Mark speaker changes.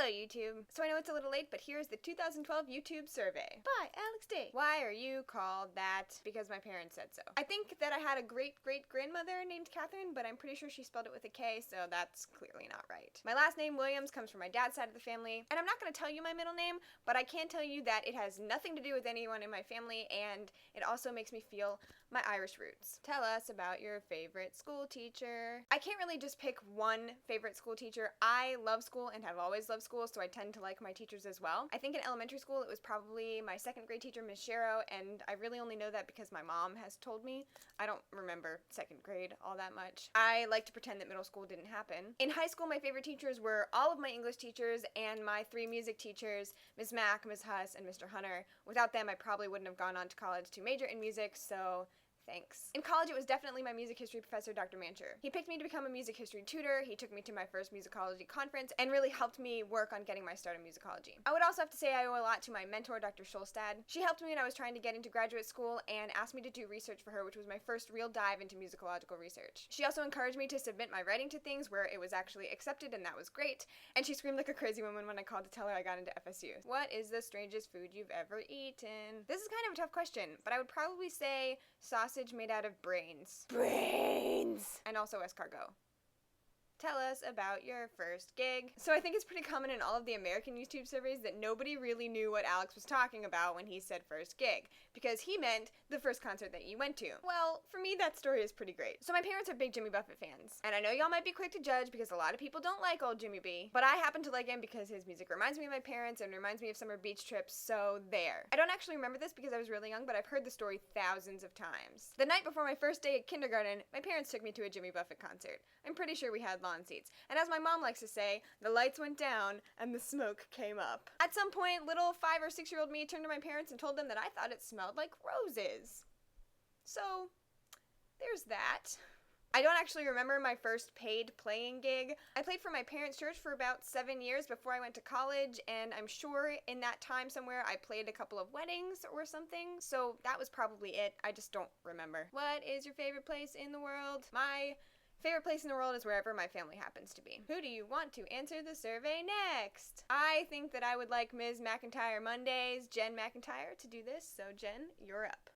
Speaker 1: Hello YouTube. So I know it's a little late, but here's the 2012 YouTube survey. By Alex D. Why are you called that? Because my parents said so. I think that I had a great-great-grandmother named Catherine, but I'm pretty sure she spelled it with a K, so that's clearly not right. My last name, Williams, comes from my dad's side of the family, and I'm not going to tell you my middle name, but I can tell you that it has nothing to do with anyone in my family, and it also makes me feel my Irish roots. Tell us about your favorite school teacher. I can't really just pick one favorite school teacher. I love school and have always loved school, so I tend to like my teachers as well. I think in elementary school it was probably my second grade teacher, Miss Sharrow, and I really only know that because my mom has told me. I don't remember second grade all that much. I like to pretend that middle school didn't happen. In high school, my favorite teachers were all of my English teachers and my 3 music teachers, Ms. Mack, Ms. Huss, and Mr. Hunter. Without them, I probably wouldn't have gone on to college to major in music, so thanks. In college, it was definitely my music history professor, Dr. Mancher. He picked me to become a music history tutor, he took me to my first musicology conference, and really helped me work on getting my start in musicology. I would also have to say I owe a lot to my mentor, Dr. Schulstad. She helped me when I was trying to get into graduate school and asked me to do research for her, which was my first real dive into musicological research. She also encouraged me to submit my writing to things where it was actually accepted, and that was great. And she screamed like a crazy woman when I called to tell her I got into FSU. What is the strangest food you've ever eaten? This is kind of a tough question, but I would probably say sausage made out of brains. Brains! And also escargot. Tell us about your first gig. So I think it's pretty common in all of the American YouTube surveys that nobody really knew what Alex was talking about when he said first gig, because he meant the first concert that you went to. Well, for me, that story is pretty great. So my parents are big Jimmy Buffett fans, and I know y'all might be quick to judge because a lot of people don't like old Jimmy B, but I happen to like him because his music reminds me of my parents and reminds me of summer beach trips, so there. I don't actually remember this because I was really young, but I've heard the story thousands of times. The night before my first day at kindergarten, my parents took me to a Jimmy Buffett concert. I'm pretty sure we had lawn seats. And as my mom likes to say, the lights went down and the smoke came up. At some point, little 5 or 6-year-old me turned to my parents and told them that I thought it smelled like roses. So, there's that. I don't actually remember my first paid playing gig. I played for my parents' church for about 7 years before I went to college, and I'm sure in that time somewhere I played a couple of weddings or something, so that was probably it. I just don't remember. What is your favorite place in the world? My favorite place in the world is wherever my family happens to be. Who do you want to answer the survey next? I think that I would like Ms. McIntyre Mondays, Jen McIntyre, to do this, so Jen, you're up.